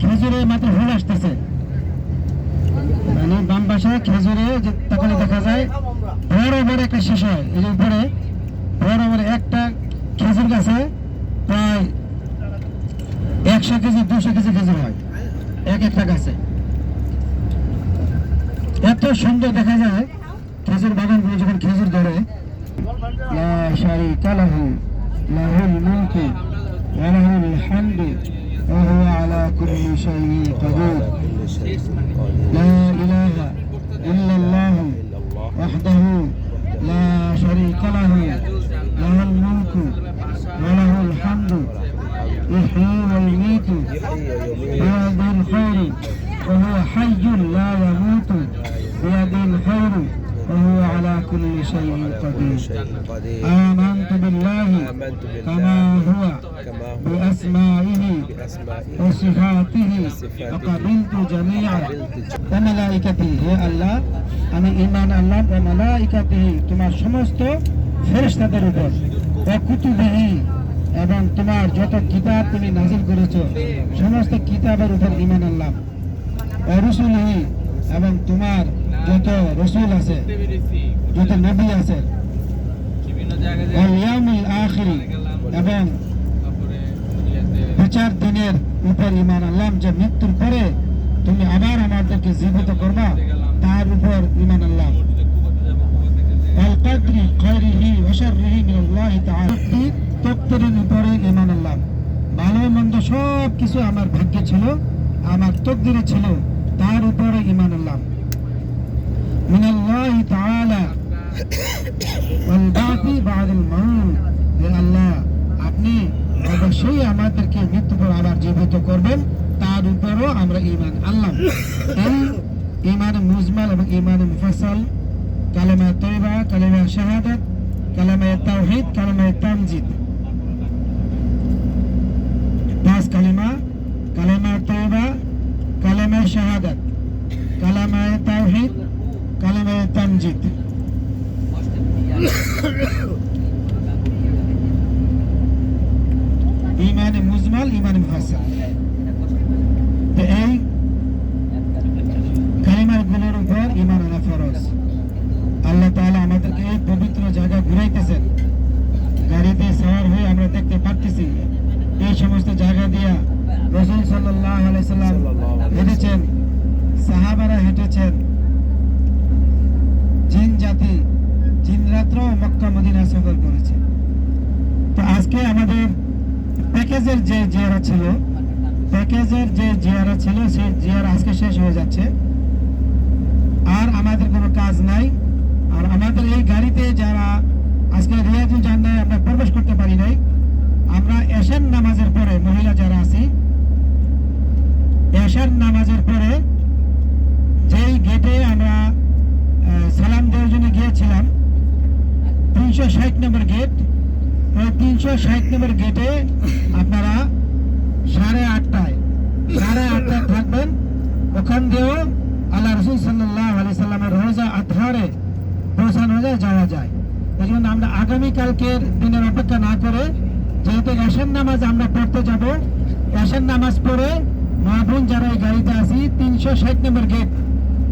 খেজুরে মাত্র ফুল আসতেছে, মানে বাম পাশে খেজুরে যে তাকালে দেখা যায় বড় বড় একটা শেষ হয়। এই যে উপরে বড় বড় একটা খেজুর গাছে প্রায় 100 কেজি 200 কেজি খেজুর হয় এক একটা গাছে। এত সুন্দর দেখা যায় খেজুর বাগানগুলো যখন খেজুর ধরে। লা শারীকা লাহু লাহুল মুলকু ওয়া লাহুল হামদু ওয়া হুয়া আলা কুল্লি শাইইন কাদির। লা ইলাহা ইল্লাল্লাহু ওয়াহদাহু লা শারীকা লাহু লাহুল মুলকু ওয়া লাহুল হামদু ইহয়ী ওয়া ইউমীতু বিয়াদিল খায়র ওয়া হুয়া হাইয়্যুন লা ইয়ামুতু বিয়াদিল খায়র وهو على كل شيء قدير. آمنت بالله كما هو بأسمائه وصفاته وقبلت جميع وملائكته. يا الله আমি ঈমান আনলাম ও মালাইকাতিহি তোমার সমস্ত ফেরেশতাদের উপর, ও কুতুবিহি এবং তোমার যত কিতাব তুমি নাযিল করেছো সমস্ত কিতাবের উপর ঈমান আনলাম, ও রুসুলিহি এবং তোমার যত রসুল আছে যত নবী আছে, ইয়াউমুল আখির এবং বিচার দিনের উপর ঈমান আনলাম, যে মৃত্যুর পরে তুমি আবার আমাদেরকে জীবিত করবা তার উপর ঈমান আনলাম। আল কদরি খায়রিহি ওয়া শাররিহি মিনাল্লাহি তাআলা তকদীরের উপরে ঈমান আনলাম। ভালো মন্দ সব কিছু আমার ভাগ্যে ছিল, আমার তকদীরে ছিল, তার উপরে ঈমান আনলাম। মিনাল্লাহি তাআলা ওয়াল বাতি বাদাল মাউত। হে আল্লাহ আপনি অবশ্যই আমাদেরকে মৃত্যুর পর আবার জীবিত করবেন, তার উপরও আমরা ঈমান আনলাম। এই ঈমানে মুজমাল এবং ঈমানে মুফাসসাল, কালেমা তয়বা, কালেমা শাহাদাত, কালেমা তাওহীদ, কালেমা তামজিদ, 5 কালেমা, কালেমা তয়বা, কালেমা শাহাদাত, কালেমা তাওহীদ, কালেমা তামজিদ। ঈমানে মুজমাল, ঈমানে মুফাসসাল। তো এই কালেমাগুলোর উপর ঈমান আনা ফরজ। আল্লাহ তাআলা আমাদেরকে এই পবিত্র জায়গা ঘুরাইতেছেন, গাড়িতে সওয়ার হয়ে আমরা দেখতে পাচ্ছি এই সমস্ত জায়গা দিয়া রাসূল সাল্লাল্লাহু আলাইহি সাল্লাম হেঁটেছেন, সাহাবারা হেঁটেছেন, জিন জাতি জিন রাত্র মক্কা মদিনা সফর করেছে। তো আজকে আমাদের প্যাকেজের যে জিয়ারা ছিল, সেই জিয়ারা আজকে শেষ হয়ে যাচ্ছে, আর আমাদের কোনো কাজ নাই। আর আমাদের এই গাড়িতে যারা আজকে রিয়াজুল জান্নাতে আমরা প্রবেশ করতে পারি নাই, আমরা এশার নামাজের পরে মহিলা যারা আছি, এশার নামাজের পরে যেই গেটে আমরা সালাম দেওয়ার জন্য গিয়েছিলাম, 360 নম্বর গেট, ওই 360 নম্বর গেটে আপনারা 8:30টায় থাকবেন। ওখান দিয়েও আল্লাহ রাসূল সাল্লাল্লাহু আলাইহি সাল্লামের রওজা আতহারে পৌঁছানো যাওয়া যায়। এই জন্য আমরা আগামীকালকের দিনের অপেক্ষা না করে, যেহেতু এশার নামাজ আমরা পড়তে যাব, এশার নামাজ পড়ে মা বোন যারা এই গাড়িতে আছি 360 নম্বর গেট,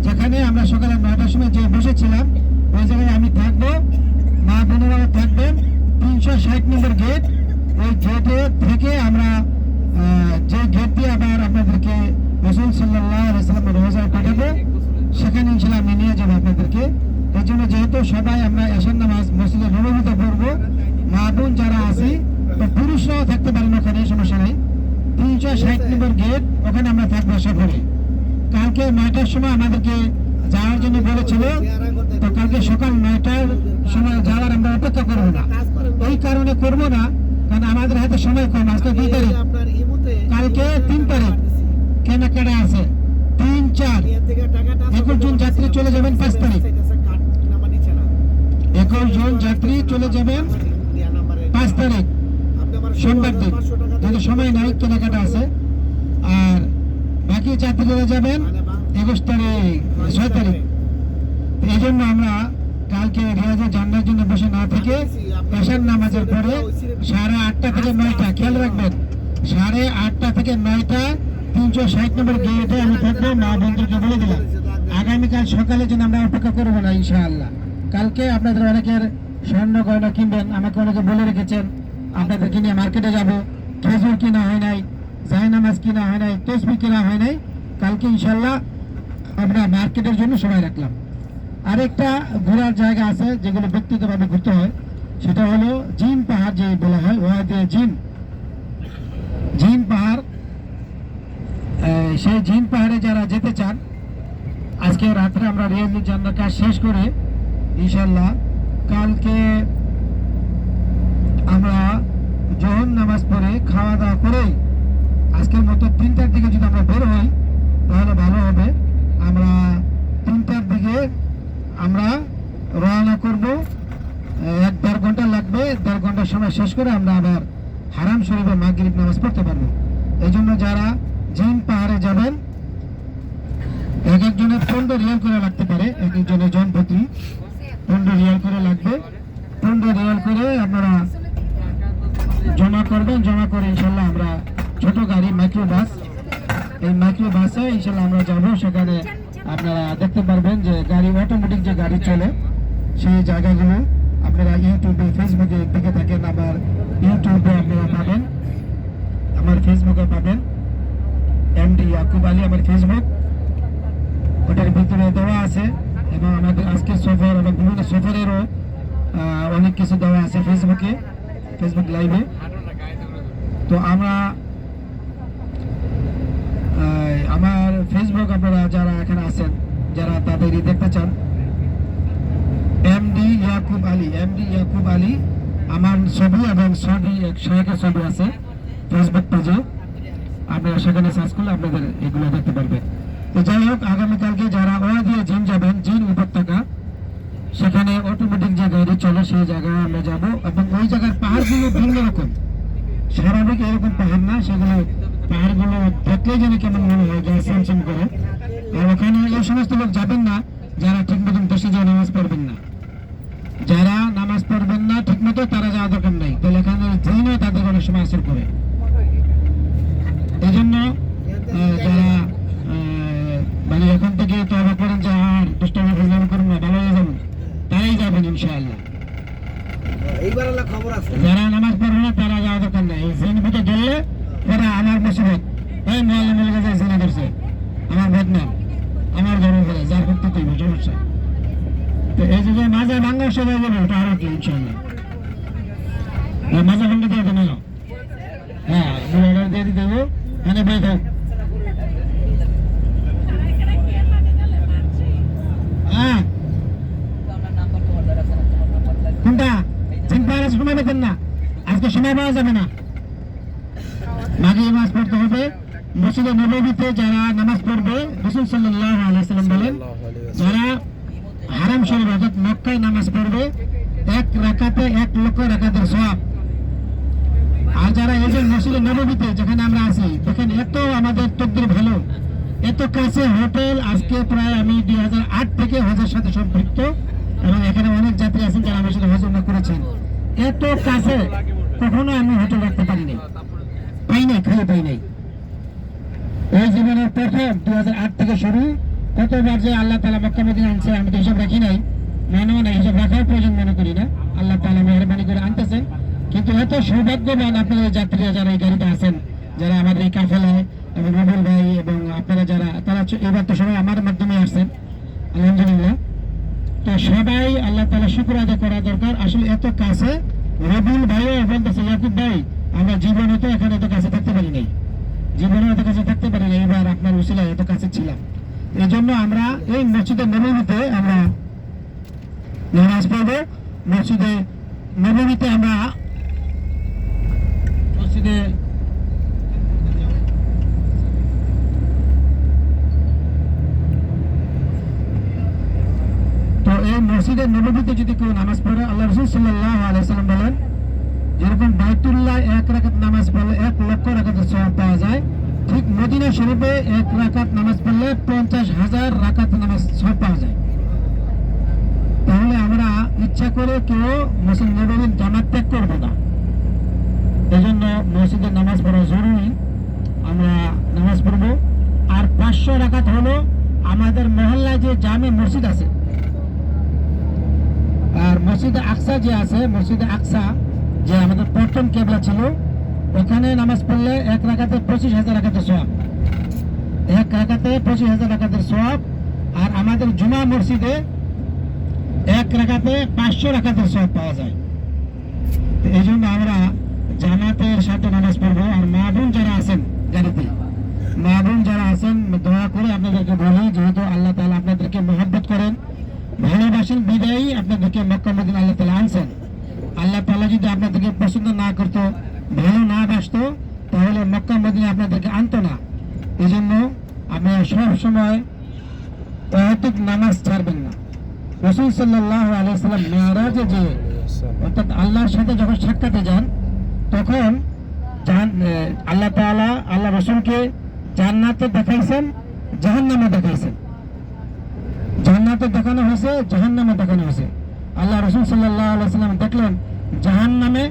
যেখানে আমরা সকালে 9টার সময় যে বসেছিলাম ওই জায়গায় আমি থাকবো, মা বোনেরাও থাকবেন। 360 নম্বর গেট, ওই গেটে থেকে আমরা যে গেট দিয়ে আবার আপনাদেরকে রাসূল সাল্লাল্লাহু আলাইহি সাল্লামের রওজায় পাঠাবো, সেখানে ইনশাআল্লাহ আমি নিয়ে যাবো আপনাদেরকে। এই জন্য যেহেতু সবাই আমরা এশার নামাজ মসজিদে নববীতে পড়বো, মা বোন যারা আছি, তো পুরুষরাও থাকতে পারেন ওখানে, সমস্যা নেই। 360 নম্বর গেট, ওখানে আমরা থাকবো সফরে। কালকে 9টার সময় আমাদেরকে যাওয়ার জন্য বলেছিল, তো কালকে সকাল 9টার সময় যাওয়ার আমরা অপেক্ষা করবো না। এই কারণে করবো না, কারণ আমাদের হাতে সময় কম। আজকে 2 তারিখ, কালকে 3 তারিখ কেনাকাটা আছে, 3, 4, 21 জন যাত্রী চলে যাবেন 5 তারিখ, 21 জন যাত্রী চলে যাবেন 5 তারিখ সোমবার দিন, যদি সময় নাই কেনাকাটা আছে। আর বাকি যাত্রীরা যাবেন 21 তারিখ 6 তারিখ। এই জন্য আমরা কালকে রিয়াজে জান্নাতের জন্য বসে না থেকে এশার নামাজের পরে 8:30 থেকে 9টা, খেয়াল রাখবেন, 8:30 থেকে 9টা 360 নম্বর গেটে আমি থাকবো। মা বন্ধুকে বলে দিলাম আগামীকাল সকালে যেন আমরা অপেক্ষা করবো না ইনশাআল্লাহ। কালকে আপনাদের অনেকের স্বর্ণ গয়না কিনবেন, আমাকে অনেকে বলে রেখেছেন আপনাদেরকে নিয়ে মার্কেটে যাব, খেজুর কিনা হয় নাই, জায়নামাজ কিনা হয় নাই, তসবি কিনা হয় নাই। কালকে ইনশাআল্লাহ আমরা মার্কেটের জন্য সময় রাখলাম। আরেকটা ঘোরার জায়গা আছে যেগুলো ব্যক্তিগতভাবে ঘুরতে হয়, সেটা হলো জিন পাহাড়, যে বলা হয় ওয়াদি জিন পাহাড়। সেই জিন পাহাড়ে যারা যেতে চান, আজকে রাত্রে আমরা রিয়াজুল জান্নার কাজ শেষ করে ইনশাআল্লাহ কালকে আমরা জোহর নামাজ পড়ে খাওয়া দাওয়া করে আজকের মতো 3টার দিকে যদি আমরা বের হই তাহলে ভালো হবে। আমরা 3টার দিকে আমরা রওনা করব। 1-1.5 ঘন্টা লাগবে। 1.5 ঘন্টার সময় শেষ করে আমরা আবার হারাম শরীফে মাগরিব নামাজ পড়তে পারবো। এই জন্য যারা জিন পাহাড়ে যাবেন, এক একজনের 15 রিয়াল করে লাগতে পারে, এক একজনের জন প্রতি 15 রিয়াল করে লাগবে। 15 রিয়াল করে আপনারা জমা করবেন। জমা করে ইনশাল্লাহ আমরা ছোট গাড়ি মাইক্রো বাস, এই মাইক্রো বাসে ইনশাল্লাহ আমরা যাবো। সেখানে আপনারা দেখতে পারবেন যে গাড়ি অটোমেটিক যে গাড়ি চলে সেই জায়গাগুলো আপনারা ইউটিউবে ফেসবুকে দেখে থাকেন। আমার ইউটিউবে আপনারা পাবেন, আমার ফেসবুকে পাবেন এমডি ইয়াকুব আলী আমার ফেসবুক, ওটার ভিতরে দেওয়া আছে। এবং আমাদের আজকের সফর এবং বিভিন্ন সফরেরও অনেক কিছু দেওয়া আছে ফেসবুক লাইভে। তো আমরা আমার ফেসবুক আপনারা যারা এখানে আছেন, যারা তাদেরই দেখতে চান, এমডি ইয়াকুব আলী আমার ছবি এবং ছবি এক শায়কের ছবি আছে ফেসবুক পেজে, আপনারা সেখানে সার্চ করলে আপনাদের এগুলো দেখতে পারবেন। তো যাই হোক, আগামীকালকে যারা ওয়াদি জিন যাবেন, জিন উপত্যকা, সেখানে অটোমেটিক যে গাড়ি চলে সেই জায়গায় আমরা যাব। এবং ওই জায়গার পাহাড়গুলো ভিন্ন রকম, স্বাভাবিক এরকম পাহাড় না। সেগুলো পাহাড়গুলো দেখলেই যেন কেমন মনে হয়, যা সেমসেম করে। আর ওখানে এই সমস্ত লোক যাবেন না যারা ঠিক মতন দেশে যে নামাজ পড়বেন না। যারা নামাজ পড়বেন না ঠিক মতো তারা যাওয়া দরকার নাই, তাহলে এখানে জিনও তাদের অনেক সময় আসর করে। এই জন্য যারা মানে এখন থেকে তওবা করেন যে আর দুষ্টামি ফাজলামি করুন না, ভালো হয়ে যাবেন, তারাই যাবেন ইনশাআল্লাহ। যারা নামাজ পড়বে না তারা যাওয়া দরকার নাই। এই জিন ভিতরে ধরলে ওরা আমার মুসিবত, এই মোয়াল্লিমের কাছে জিনে ধরছে, আমার বদনাম, আমার ঘরে ফেলে, যার করতে তুই সমস্যা। তো এই যে মাঝে ভাঙ্গা সবাই যাবে, ওটা আরো কি ইনশাআল্লাহ মাঝে ভাঙ্গা দিয়ে দেবো। হ্যাঁ, অর্ডার দিয়ে দেবো, মানে বই থাক। হ্যাঁ, কোনটা জিন পাহাড়ে সময় পেতেন না, আজকে সময় পাওয়া যাবে না। মাঝে নামাজ পড়তে হবে মসজিদে নববীতে। যারা নামাজ পড়বে, রাসূল সাল্লাল্লাহু আলাইহি ওয়াসাল্লাম বলেন, যারা হারাম শরীফ অর্থাৎ মক্কায় নামাজ পড়বে 1 রাকাতে 1 লক্ষ রাকাতের সওয়াব। আর যারা এই যে মসজিদে নববীতে যেখানে আমরা আছি, দেখেন এত আমাদের তকদির ভালো, এত কাছে হোটেল। আজকে প্রায় আমি 2008 থেকে হজের সাথে সম্পৃক্ত, এবং এখানে অনেক যাত্রী আছেন যারা আমার সাথে হজ করেছেন। এত কাছে কখনো আমি হোটেল রাখতে পারিনি, পাই নাই। ওই জীবনের প্রথম 2008 থেকে শুরু, কতবার যে আল্লাহ তাআলা মক্কা মদিনা আনছে আমি তো হিসাব রাখি নাই, মানও না, হিসাব রাখার প্রয়োজন মনে করি না। আল্লাহ তাআলা মেহেরবানি করে আনতেছেন। কিন্তু এত সৌভাগ্যবান আপনাদের যাত্রীরা যারা এই গাড়িতে আছেন, যারা আমাদের এই কাফেলায়, এবং রবুল ভাই এবং আপনারা যারা, তারা এবার তো সবাই আমার মাধ্যমে আসছেন আলহামদুলিল্লাহ। তো সবাই আল্লাহ তাআলা শুকর আদায় করা দরকার। আসলে এত কাছে, রবুল ভাইও বলতেছে, ইয়াকুব ভাই আমরা জীবনে তো এখানে এত কাছে থাকতে পারি নাই, এবার আপনার উসিলায় এত কাছে ছিলাম। এই জন্য আমরা এই মসজিদে নববীতে আমরা নামাজ পড়বো। মসজিদে নববীতে আমরা তো এই মসজিদে নববীতে যদি কেউ নামাজ পড়ে, আল্লাহ রাসূল সাল্লাল্লাহু আলাইহি ওয়াসাল্লাম বলেন, যেরকম বাইতুল্লাহ 1 রাকাত নামাজ পড়লে 1 লক্ষ রাকাতের সওয়াব পাওয়া যায়, ঠিক মদিনা শরীফে 1 রাকাত নামাজ পড়লে 50,000 রাকাত নামাজ সওয়াব পাওয়া যায়। তাহলে আমরা ইচ্ছা করে কেউ মসজিদ নববীর জামাত ত্যাগ করবো না। এই জন্য মসজিদে নামাজ পড়া জরুরি। আমরা নামাজ পড়বো। আর 500 রাকাত হলো আমাদের মহল্লায় যে জামে মসজিদ আছে, আর মসজিদে আকসা যে আছে, মসজিদে আকসা যে আমাদের প্রথম কেবলা ছিল, ওখানে নামাজ পড়লে 1 রাকাতে 25,000 রাকাতের সওয়াব, 1 রাকাতে 25,000 রাকাতের সওয়াব। আর আমাদের জুমা মসজিদে 1 রাকাতে 500 রাকাতের সওয়াব পাওয়া যায়। তো এই জন্য আমরা জামাতের সাথে নামাজ পড়বো। আর মা বোন যারা আছেন গাড়িতে, মা বোন যারা আছেন, দয়া করে আপনাদেরকে বলি, যেহেতু আল্লাহ তাআলা আপনাদেরকে মহব্বত করেন, ভালোবাসেন, বিদায়ী আপনাদেরকে মক্কা মদিনা আল্লাহ তাআলা আনছেন। আল্লাহ তাআলা যদি আপনাদেরকে পছন্দ না করতো, ভালো না বাসতো, তাহলে মক্কা মদিনা আপনাদেরকে আনতো না। এই জন্য আপনি সব সময় তাহাজ্জুদ নামাজ ছাড়বেন না। রাসূল সাল্লাল্লাহু আলাইহি ওয়াসাল্লাম মেরাজে যে, অর্থাৎ আল্লাহর সাথে যখন সাক্ষাতে যান, তখন আল্লাহ তাআলা আল্লাহ রাসূলকে জান্নাতে দেখাইছেন, জাহান্নামে দেখাইছেন। জান্নাতে দেখানো হয়েছে, জাহান্নামে দেখানো হয়েছে। আল্লাহ রাসূল সাল্লাল্লাহু আলাইহি ওয়াসাল্লাম দেখলেন জাহান্নামে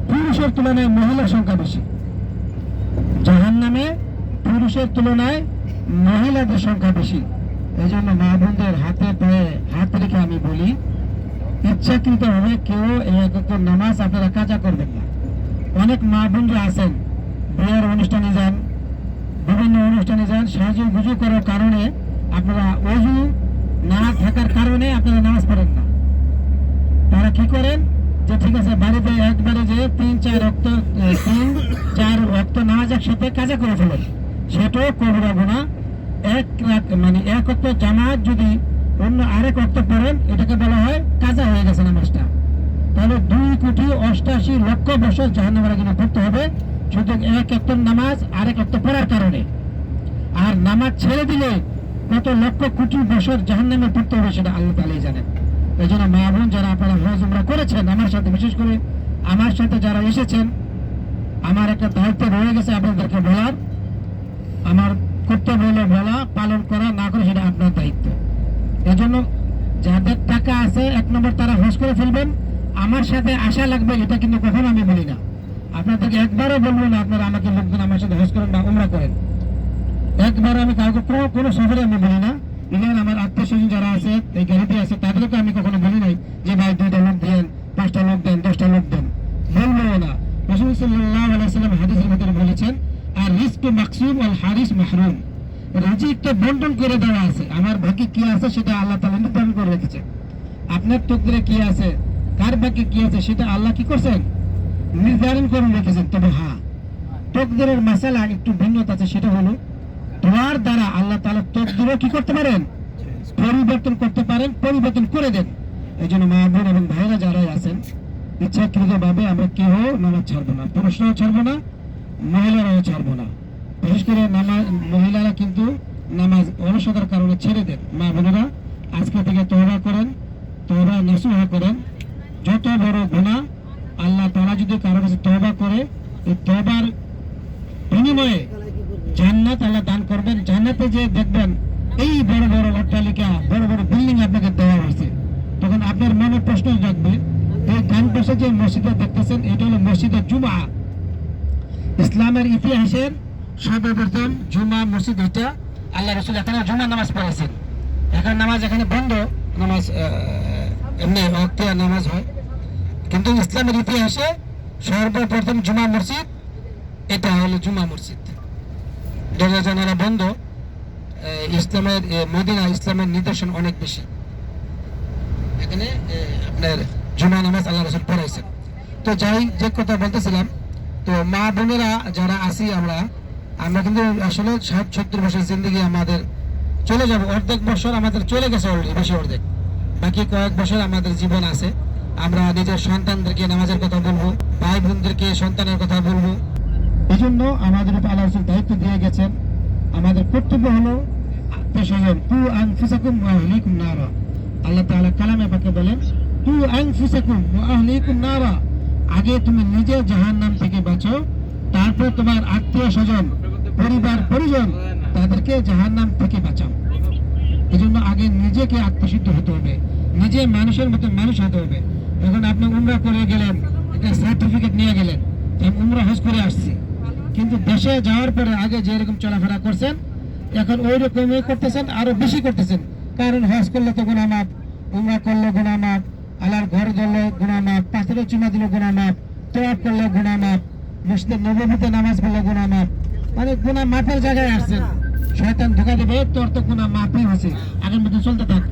পুরুষের তুলনায় মহিলার সংখ্যা বেশি, জাহান্নামে পুরুষের তুলনায় মহিলাদের সংখ্যা বেশি। এই জন্য মা বোনদের হাতে পায়ে হাত রেখে আমি বলি, ইচ্ছাকৃত ভাবে কেউ এই একাত্তর নামাজ আপনারা কাজা করবেন না। অনেক মা বোনরা আছেন, বিয়ের অনুষ্ঠানে যান, বিভিন্ন অনুষ্ঠানে যান, সাহায্য গুজু করার কারণে আপনারা ওযু না থাকার কারণে আপনারা নামাজ পড়েন না। তারা কি করেন, যে ঠিক আছে বাড়িতে একবারে যে 3-4 ওয়াক্ত নামাজ একসাথে কাজা করে ফেলেন, সেটাও কবিরা গুনাহ। এক ওয়াক্ত জামাত যদি অন্য আরেক ওয়াক্ত পড়েন, এটাকে বলা হয় কাজা হয়ে গেছে নামাজটা। তাহলে 2,88,00,000 বছর জাহান্নামের আগুনে পড়তে হবে শুধু এক ওয়াক্ত নামাজ আরেক ওয়াক্ত পড়ার কারণে। আর নামাজ ছেড়ে দিলে কত লক্ষ কোটি বছর জাহান্নামে পড়তে হবে সেটা আল্লাহ তাআলাই জানেন। এই জন্য মা বোন যারা আপনারা হজ উমরা করেছেন, আমার সাথে, বিশেষ করে আমার সাথে যারা এসেছেন, আমার একটা দায়িত্ব রয়ে গেছে আপনাদেরকে বলার। আমার কর্তব্য হলো বলা, পালন করা, না করে সেটা আপনার দায়িত্ব। এই জন্য যাদের টাকা আছে 1 নম্বর তারা হজ করে ফেলবেন, আমার সাথে আসা লাগবে এটা কিন্তু কখনো আমি বলি না। আপনাদেরকে একবারও বলবো না আপনারা আমাকে লোকজন আমার সাথে হজ করেন বা উমরা করেন, একবার আমি কাউকে কোনো সফরে আমি বলি না। ইভেন আমার আত্মীয় স্বজন যারা আছে এই গাড়িতে আছে, তাদেরকে আমি কখনো বলি নাই যে ভাই 2টা লোক দেন, 5টা লোক দেন, 10টা লোক দেন, বলবো না। রাসূল সাল্লাল্লাহু আলাইহি ওয়াসাল্লাম হাদিসের ভিতরে বলেছেন, আর রিজকু মাকসুম ওয়াল হারিস মাহরুম, রিজিক তো বন্টন করে দেওয়া আছে, আমার ভাগ্যে কি আছে সেটা আল্লাহ তাআলা নির্ধারণ করে রেখেছেন। আপনার তকদিরে কি আছে, কার ভাগ্যে কি আছে সেটা আল্লাহ কি করছেন, নির্ধারণ করে রেখেছেন। তবে হ্যাঁ, তকদিরের মাসালা একটু ভিন্নতা আছে, সেটা হলো দোয়ার দ্বারা আল্লাহ তাআলা তকদিরও কি করতে পারেন, পরিবর্তন করতে পারেন, পরিবর্তন করে দেন। এই জন্য মা বোন এবং ভাইরা যারা আছেন, ইচ্ছাকৃত ভাবে আমরা কেউ নামাজ ছাড়বো না, পুরুষরাও ছাড়বো না, মহিলারাও ছাড়বো না। বিশেষ করে মহিলারা কিন্তু নামাজ অলসতার কারণে ছেড়ে দেন। মা বোনেরা আজকে থেকে তওবা করেন, তওবা নসুহা করেন। যত বড় গুনাহ আল্লাহ তাআলা যদি কারো কাছে তওবা করে, এই তওবার বিনিময়ে জান্নাত আল্লাহ দান করবেন। জান্নাতে যে দেখবেন এই বড় বড় অট্টালিকা, বড় বড় বিল্ডিং আপনাকে দেওয়া হয়েছে, তখন আপনার মনে প্রশ্ন জাগবে, এই ডান পাশে যে মসজিদটা দেখতেছেন এটা হলো মসজিদে জুমা। ইসলামের ইতিহাসের সর্বপ্রথম জুমা মসজিদ এটা। আল্লাহ রাসূল এখানে জুমা নামাজ পড়েছেন। এখন নামাজ এখানে বন্ধ, নামাজ এমনি ওয়াক্তে নামাজ হয়, কিন্তু ইসলামের ইতিহাসে সর্বপ্রথম জুমা মসজিদ এটা হলো জুমা মসজিদ। দরজা জানালা বন্ধ। ইসলামের মদিনা, ইসলামের নিদর্শন অনেক বেশি। এখানে আপনার জুমা নামাজ আল্লাহ রাসূল পড়াইছেন। তো যাই যে কথা বলতেছিলাম, তো মা বোনেরা যারা আছি আমরা কিন্তু আসলে 60-70 বছর জিন্দগি আমাদের চলে যাব, অর্ধেক বছর আমাদের চলে গেছে অলরেডি, বেশি অর্ধেক। বাকি কয়েক বছর আমাদের জীবন আছে। আমরা নিজের সন্তানদেরকে নামাজের কথা বলবো, ভাই বোনদেরকে সন্তানের কথা বলবো। এই জন্য আমাদের উপর আল্লাহ রাসূল দায়িত্ব দিয়ে গেছেন। আমাদের কর্তব্য হলো আত্মীয়-স্বজন, কু আনফুসাকুম ওয়া আহলিকুম নারা। আল্লাহ তাআলা কালামে পাকে বলেন, কু আনফুসাকুম ওয়া আহলিকুম নারা, আগে তুমি নিজে জাহান্নাম থেকে বাঁচো, তারপর তোমার আত্মীয়-স্বজন, পরিবার পরিজন তাদেরকে জাহান্নাম থেকে বাঁচাও। এই জন্য আগে নিজেকে আত্মশুদ্ধ হতে হবে, নিজে মানুষের মতো মানুষ হতে হবে। এখন আপনি উমরা করে গেলেন, একটা সার্টিফিকেট নিয়ে গেলেন, আমি উমরা হজ করে আসছি, কিন্তু দেশে যাওয়ার পরে আগে যেরকম চলাফেরা করছেন এখন ওই রকমই করতেছেন, আরো বেশি করতেছেন। কারণ হজ করলে তো গুনাহ মাফ, উমরা করলে গুনাহ মাফ, আল্লাহর ঘর ধরলে গুনাহ মাফ, পাথরে চুমা দিলে গুনাহ মাফ, তোয়াফ করলে গুনাহ মাফ, মসজিদে নববীতে নামাজ পড়লে গুনাহ মাফ। মানে গুনাহ মাফের জায়গায় আসছেন। শয়তান ধোকা দেবে, তোর তো গুনাহ মাফই হয়েছে, আগের মতো চলতে থাক।